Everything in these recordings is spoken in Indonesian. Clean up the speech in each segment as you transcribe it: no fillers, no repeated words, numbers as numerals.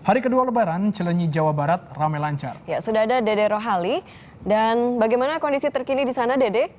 Hari kedua Lebaran, Cileunyi, Jawa Barat ramai lancar. Ya, sudah ada Dede Rohali. Dan bagaimana kondisi terkini di sana, Dede?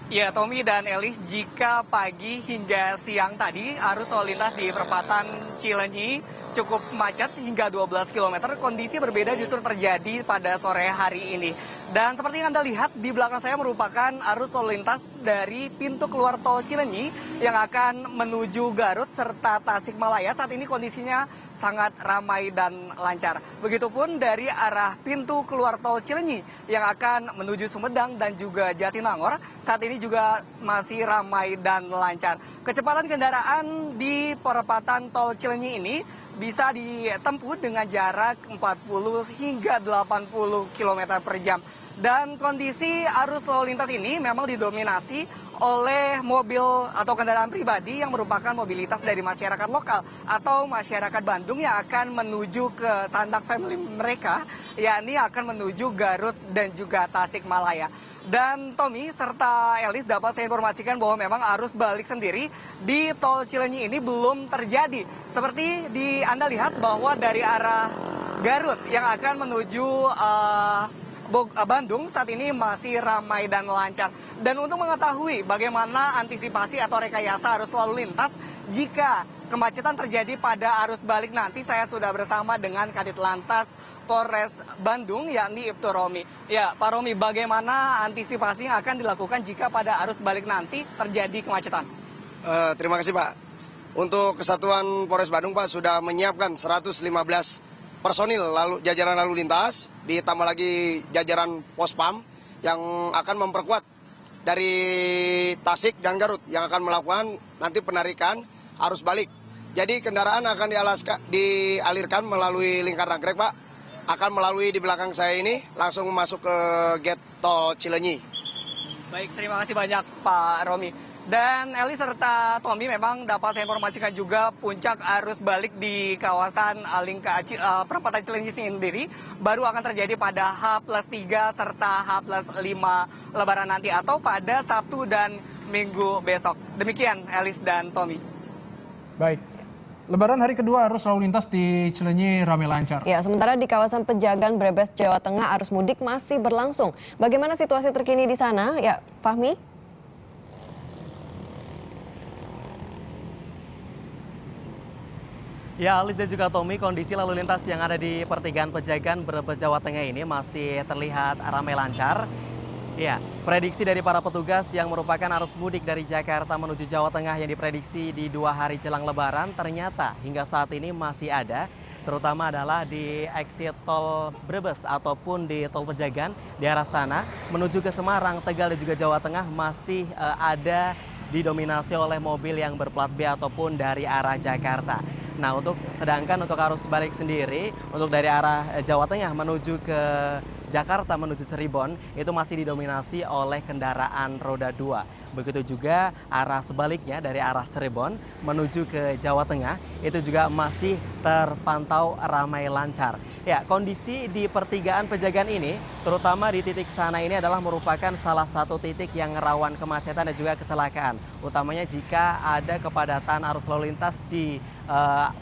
Ya, Tommy dan Elis, jika pagi hingga siang tadi arus lalu lintas di perempatan Cileunyi cukup macet hingga 12 km, kondisi berbeda justru terjadi pada sore hari ini. Dan seperti yang Anda lihat, di belakang saya merupakan arus lalu lintas dari pintu keluar tol Cileunyi yang akan menuju Garut serta Tasikmalaya. Saat ini kondisinya sangat ramai dan lancar. Begitupun dari arah pintu keluar tol Cileunyi yang akan menuju Sumedang dan juga Jatinangor, saat ini juga masih ramai dan lancar. Kecepatan kendaraan di perempatan tol Cileunyi ini bisa ditempuh dengan jarak 40 hingga 80 km per jam. Dan kondisi arus lalu lintas ini memang didominasi oleh mobil atau kendaraan pribadi yang merupakan mobilitas dari masyarakat lokal atau masyarakat Bandung yang akan menuju ke sanak family mereka, yakni akan menuju Garut dan juga Tasikmalaya. Dan Tommy serta Elis, dapat saya informasikan bahwa memang arus balik sendiri di tol Cileunyi ini belum terjadi. Seperti Anda lihat bahwa dari arah Garut yang akan menuju Bandung saat ini masih ramai dan lancar. Dan untuk mengetahui bagaimana antisipasi atau rekayasa arus lalu lintas jika kemacetan terjadi pada arus balik nanti, saya sudah bersama dengan Kadit Lantas Polres Bandung, yakni Ibtu Romi. Ya, Pak Romi, bagaimana antisipasi yang akan dilakukan jika pada arus balik nanti terjadi kemacetan? Terima kasih, Pak. Untuk Kesatuan Polres Bandung, Pak, sudah menyiapkan 115 personil jajaran lalu lintas, ditambah lagi jajaran Pospam yang akan memperkuat dari Tasik dan Garut yang akan melakukan nanti penarikan arus balik. Jadi kendaraan akan dialirkan melalui Lingkar Nagrek, Pak. Akan melalui di belakang saya ini langsung masuk ke gate tol Cileunyi. Baik, terima kasih banyak Pak Romi. Dan Eli serta Tommy, memang dapat saya informasikan juga puncak arus balik di kawasan perempatan Cileunyi sendiri baru akan terjadi pada H+3 serta H+5 Lebaran nanti atau pada Sabtu dan Minggu besok. Demikian Elis dan Tommy. Baik, Lebaran hari kedua arus lalu lintas di Cileunyi ramai lancar. Ya, sementara di kawasan Pejagan, Brebes, Jawa Tengah arus mudik masih berlangsung. Bagaimana situasi terkini di sana? Ya, Fahmi? Ya, Alis dan juga Tommy, kondisi lalu lintas yang ada di pertigaan Pejagan, Brebes, Jawa Tengah ini masih terlihat ramai lancar. Ya, prediksi dari para petugas yang merupakan arus mudik dari Jakarta menuju Jawa Tengah yang diprediksi di 2 hari jelang Lebaran ternyata hingga saat ini masih ada, terutama adalah di exit tol Brebes ataupun di tol Pejagan di arah sana menuju ke Semarang, Tegal dan juga Jawa Tengah masih ada didominasi oleh mobil yang berplat B ataupun dari arah Jakarta. Nah, sedangkan untuk arus balik sendiri, untuk dari arah Jawa Tengah menuju ke Jakarta menuju Cirebon itu masih didominasi oleh kendaraan roda 2. Begitu juga arah sebaliknya dari arah Cirebon menuju ke Jawa Tengah itu juga masih terpantau ramai lancar. Ya, kondisi di pertigaan Pejagan ini, terutama di titik sana ini adalah merupakan salah satu titik yang rawan kemacetan dan juga kecelakaan. Utamanya jika ada kepadatan arus lalu lintas di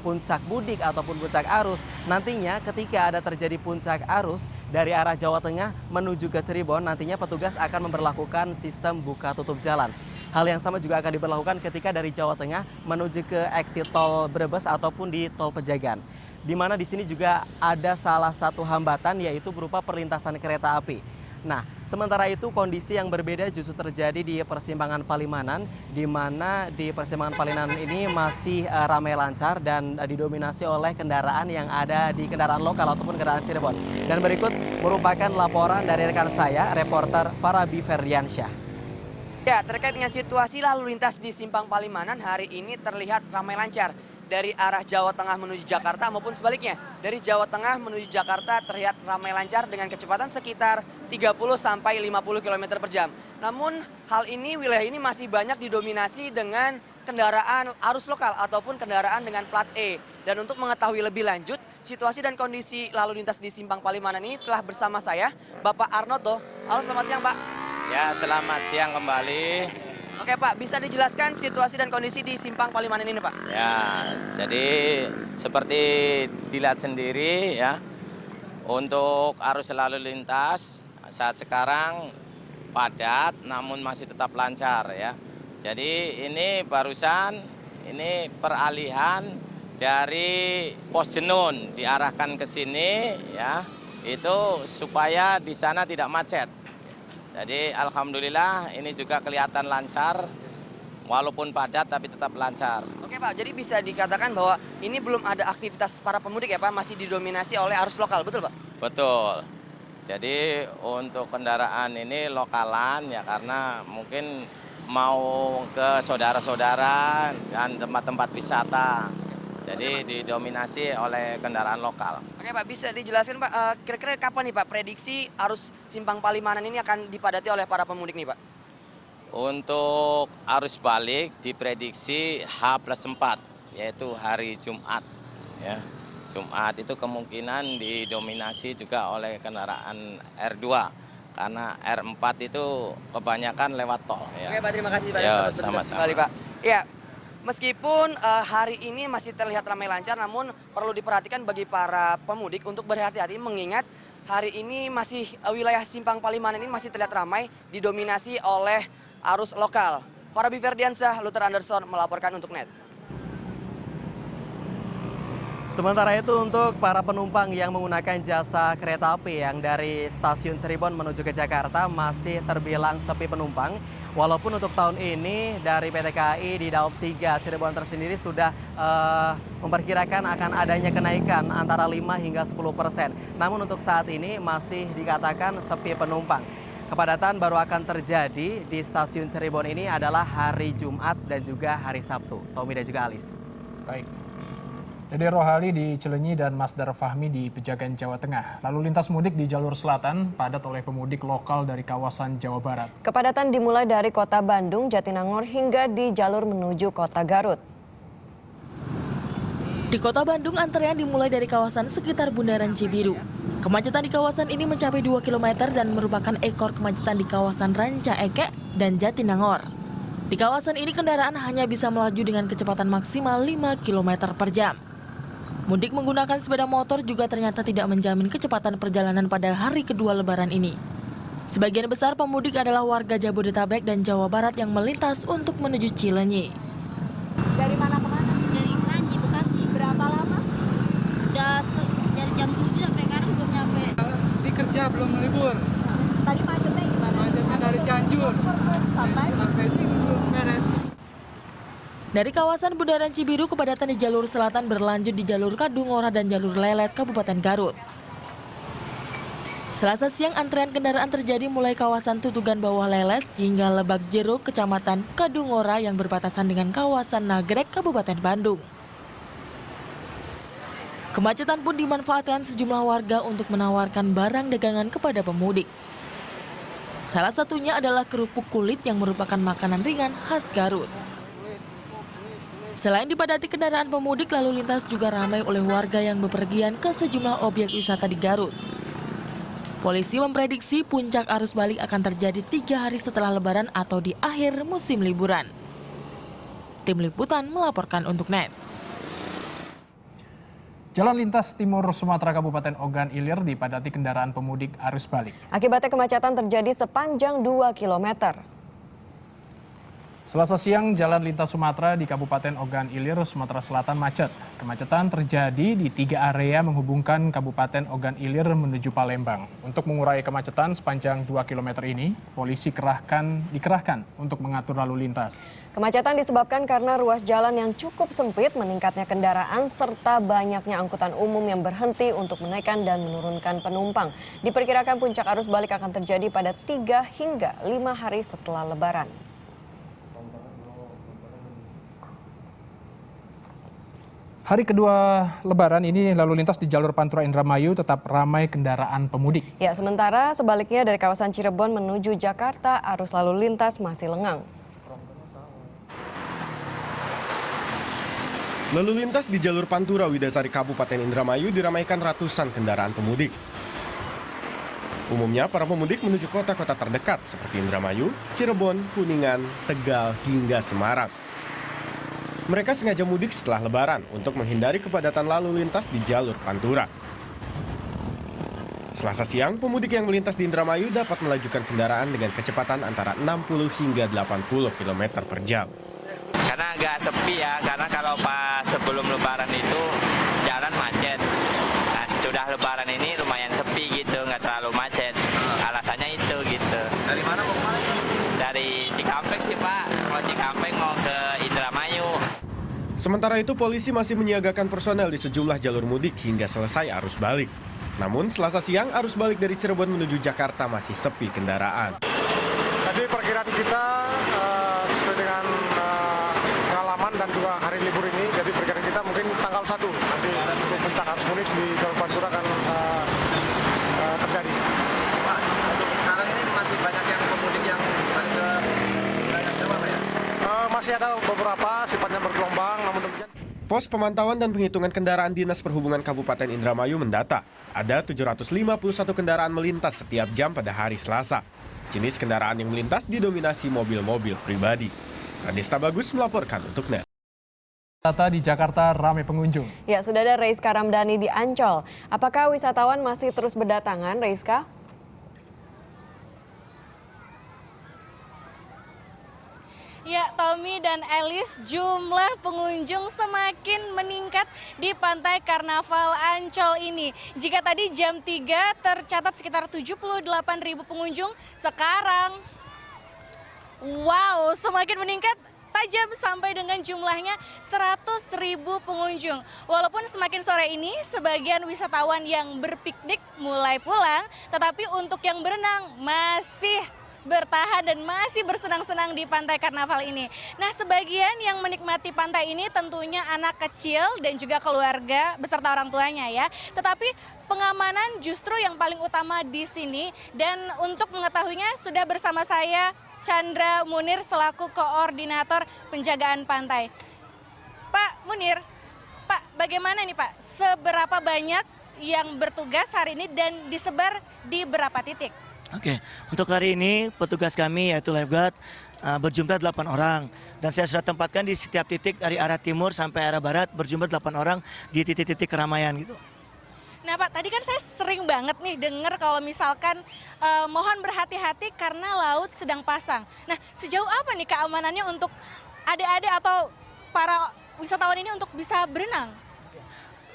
puncak mudik ataupun puncak arus. Nantinya ketika ada terjadi puncak arus dari arah Jawa Tengah menuju ke Cirebon, nantinya petugas akan memberlakukan sistem buka tutup jalan. Hal yang sama juga akan diberlakukan ketika dari Jawa Tengah menuju ke exit tol Brebes ataupun di tol Pejagan. Di mana di sini juga ada salah satu hambatan, yaitu berupa perlintasan kereta api. Nah, sementara itu kondisi yang berbeda justru terjadi di persimpangan Palimanan, di mana di persimpangan Palimanan ini masih ramai lancar dan didominasi oleh kendaraan yang ada di kendaraan lokal ataupun kendaraan Cirebon. Dan berikut merupakan laporan dari rekan saya, reporter Farabi Ferdiansyah. Ya, terkait dengan situasi lalu lintas di Simpang Palimanan hari ini terlihat ramai lancar. Dari arah Jawa Tengah menuju Jakarta maupun sebaliknya. Dari Jawa Tengah menuju Jakarta terlihat ramai lancar dengan kecepatan sekitar 30 sampai 50 km per jam. Namun hal ini, wilayah ini masih banyak didominasi dengan kendaraan arus lokal ataupun kendaraan dengan plat E. Dan untuk mengetahui lebih lanjut situasi dan kondisi lalu lintas di Simpang Palimanan ini telah bersama saya Bapak Arnoto. Halo, selamat siang Pak. Ya, selamat siang kembali. Oke Pak, bisa dijelaskan situasi dan kondisi di Simpang Palimanan ini Pak? Ya, jadi seperti dilihat sendiri ya, untuk arus lalu lintas saat sekarang padat namun masih tetap lancar ya. Jadi ini barusan ini peralihan dari Pos Jenun diarahkan ke sini ya, itu supaya di sana tidak macet. Jadi alhamdulillah ini juga kelihatan lancar, walaupun padat tapi tetap lancar. Oke Pak, jadi bisa dikatakan bahwa ini belum ada aktivitas para pemudik ya Pak, masih didominasi oleh arus lokal, betul Pak? Betul. Jadi untuk kendaraan ini lokalan ya, karena mungkin mau ke saudara-saudara dan tempat-tempat wisata. Jadi didominasi oleh kendaraan lokal. Oke Pak, bisa dijelaskan Pak, kira-kira kapan nih Pak prediksi arus Simpang Palimanan ini akan dipadati oleh para pemudik nih Pak? Untuk arus balik diprediksi H+4, yaitu hari Jumat. Ya. Jumat itu kemungkinan didominasi juga oleh kendaraan R2, karena R4 itu kebanyakan lewat tol. Ya. Oke Pak, terima kasih Pak. Ya, Selamat bertugas sama-sama. kembali Pak. Ya, meskipun hari ini masih terlihat ramai lancar, namun perlu diperhatikan bagi para pemudik untuk berhati-hati mengingat hari ini masih wilayah Simpang Palimanan ini masih terlihat ramai didominasi oleh arus lokal. Farabi Ferdiansyah, Luther Anderson melaporkan untuk NET. Sementara itu untuk para penumpang yang menggunakan jasa kereta api yang dari stasiun Cirebon menuju ke Jakarta masih terbilang sepi penumpang. Walaupun untuk tahun ini dari PT KAI di Daob 3 Cirebon tersendiri sudah memperkirakan akan adanya kenaikan antara 5 hingga 10%. Namun untuk saat ini masih dikatakan sepi penumpang. Kepadatan baru akan terjadi di stasiun Cirebon ini adalah hari Jumat dan juga hari Sabtu. Tommy dan juga Alis. Baik. Dede Rohali di Cilenyi dan Masdar Fahmi di Pejagan, Jawa Tengah. Lalu lintas mudik di jalur selatan padat oleh pemudik lokal dari kawasan Jawa Barat. Kepadatan dimulai dari kota Bandung, Jatinangor hingga di jalur menuju kota Garut. Di kota Bandung, antrean dimulai dari kawasan sekitar Bundaran Cibiru. Kemacetan di kawasan ini mencapai 2 km dan merupakan ekor kemacetan di kawasan Ranca Ekek dan Jatinangor. Di kawasan ini kendaraan hanya bisa melaju dengan kecepatan maksimal 5 km per jam. Mudik menggunakan sepeda motor juga ternyata tidak menjamin kecepatan perjalanan pada hari kedua Lebaran ini. Sebagian besar pemudik adalah warga Jabodetabek dan Jawa Barat yang melintas untuk menuju Cilenyi. Dari mana ke mana? Dari Kranji, Bekasi. Berapa lama? Sudah dari jam 7 sampai sekarang belum nyampe. Di kerja belum libur. Tadi macetnya gimana? Macetnya dari Cianjur sampai sini belum beres. Dari kawasan Bundaran Cibiru, kepadatan di jalur selatan berlanjut di jalur Kadungora dan jalur Leles, Kabupaten Garut. Selasa siang antrean kendaraan terjadi mulai kawasan Tutugan Bawah Leles hingga Lebak Jeruk, Kecamatan Kadungora yang berbatasan dengan kawasan Nagrek, Kabupaten Bandung. Kemacetan pun dimanfaatkan sejumlah warga untuk menawarkan barang dagangan kepada pemudik. Salah satunya adalah kerupuk kulit yang merupakan makanan ringan khas Garut. Selain dipadati kendaraan pemudik, lalu lintas juga ramai oleh warga yang bepergian ke sejumlah objek wisata di Garut. Polisi memprediksi puncak arus balik akan terjadi 3 hari setelah Lebaran atau di akhir musim liburan. Tim Liputan melaporkan untuk NET. Jalan lintas timur Sumatera Kabupaten Ogan Ilir dipadati kendaraan pemudik arus balik. Akibatnya kemacetan terjadi sepanjang 2 km. Selasa siang, jalan lintas Sumatera di Kabupaten Ogan Ilir, Sumatera Selatan macet. Kemacetan terjadi di 3 area menghubungkan Kabupaten Ogan Ilir menuju Palembang. Untuk mengurai kemacetan sepanjang 2 km ini, polisi dikerahkan untuk mengatur lalu lintas. Kemacetan disebabkan karena ruas jalan yang cukup sempit, meningkatnya kendaraan, serta banyaknya angkutan umum yang berhenti untuk menaikkan dan menurunkan penumpang. Diperkirakan puncak arus balik akan terjadi pada 3 hingga 5 hari setelah Lebaran. Hari kedua Lebaran ini lalu lintas di jalur Pantura Indramayu tetap ramai kendaraan pemudik. Ya, sementara sebaliknya dari kawasan Cirebon menuju Jakarta, arus lalu lintas masih lengang. Lalu lintas di jalur Pantura Widasari Kabupaten Indramayu diramaikan ratusan kendaraan pemudik. Umumnya para pemudik menuju kota-kota terdekat seperti Indramayu, Cirebon, Kuningan, Tegal, hingga Semarang. Mereka sengaja mudik setelah Lebaran untuk menghindari kepadatan lalu lintas di jalur Pantura. Selasa siang, pemudik yang melintas di Indramayu dapat melajukan kendaraan dengan kecepatan antara 60 hingga 80 km per jam. Karena agak sepi ya, karena kalau pas sebelum Lebaran itu jalan macet. Nah, sudah Lebaran ini lumayan sepi gitu, nggak terlalu macet. Alasannya itu gitu. Dari mana mau kemana? Dari Cikampek sih Pak, mau Cikampek mau ke Indramayu. Sementara itu, polisi masih menyiagakan personel di sejumlah jalur mudik hingga selesai arus balik. Namun, Selasa siang arus balik dari Cirebon menuju Jakarta masih sepi kendaraan. Jadi perkiraan kita sesuai dengan pengalaman dan juga hari libur ini, jadi perkiraan kita mungkin tanggal 1 nanti untuk puncak arus mudik di jalur Pantura akan terjadi. Pak, untuk sekarang ini masih banyak yang pemudik yang balik ke Jawa ya? Masih ada beberapa sifatnya bergelombang, namun demikian. Pos pemantauan dan penghitungan kendaraan Dinas Perhubungan Kabupaten Indramayu mendata ada 751 kendaraan melintas setiap jam pada hari Selasa. Jenis kendaraan yang melintas didominasi mobil-mobil pribadi. Radista Bagus melaporkan untuk NET. Wisata di Jakarta ramai pengunjung. Ya, sudah ada Reiska Ramdhani di Ancol. Apakah wisatawan masih terus berdatangan, Reiska? Ya, Tommy dan Elis, jumlah pengunjung semakin meningkat di Pantai Karnaval Ancol ini. Jika tadi jam 3 tercatat sekitar 78.000 pengunjung, sekarang wow, semakin meningkat tajam sampai dengan jumlahnya 100.000 pengunjung. Walaupun semakin sore ini sebagian wisatawan yang berpiknik mulai pulang, tetapi untuk yang berenang masih bertahan dan masih bersenang-senang di Pantai Karnaval ini. Nah, sebagian yang menikmati pantai ini tentunya anak kecil dan juga keluarga beserta orang tuanya ya. Tetapi pengamanan justru yang paling utama di sini, dan untuk mengetahuinya sudah bersama saya Chandra Munir selaku koordinator penjagaan pantai. Pak Munir, Pak, bagaimana nih Pak? Seberapa banyak yang bertugas hari ini dan disebar di berapa titik? Oke, untuk hari ini petugas kami yaitu lifeguard berjumlah 8 orang. Dan saya sudah tempatkan di setiap titik dari arah timur sampai arah barat berjumlah 8 orang di titik-titik keramaian gitu. Nah Pak, tadi kan saya sering banget nih dengar kalau misalkan mohon berhati-hati karena laut sedang pasang. Nah, sejauh apa nih keamanannya untuk adik-adik atau para wisatawan ini untuk bisa berenang?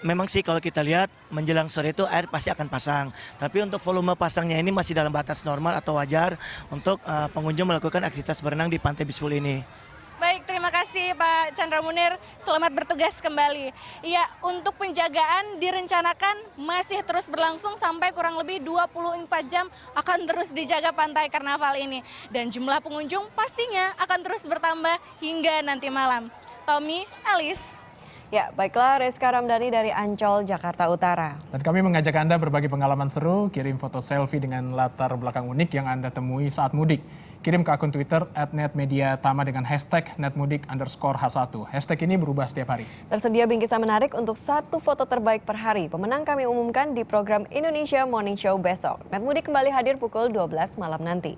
Memang sih kalau kita lihat menjelang sore itu air pasti akan pasang. Tapi untuk volume pasangnya ini masih dalam batas normal atau wajar untuk pengunjung melakukan aktivitas berenang di Pantai Bispul ini. Baik, terima kasih Pak Chandra Munir. Selamat bertugas kembali. Ya, untuk penjagaan direncanakan masih terus berlangsung sampai kurang lebih 24 jam akan terus dijaga Pantai Karnaval ini. Dan jumlah pengunjung pastinya akan terus bertambah hingga nanti malam. Tommy, Elis. Ya, baiklah, Reiska Ramdhani dari Ancol, Jakarta Utara. Dan kami mengajak Anda berbagi pengalaman seru, kirim foto selfie dengan latar belakang unik yang Anda temui saat mudik. Kirim ke akun Twitter @netmediatama dengan hashtag netmudik_H1. Hashtag ini berubah setiap hari. Tersedia bingkisan menarik untuk 1 foto terbaik per hari. Pemenang kami umumkan di program Indonesia Morning Show besok. Netmudik kembali hadir pukul 12 malam nanti.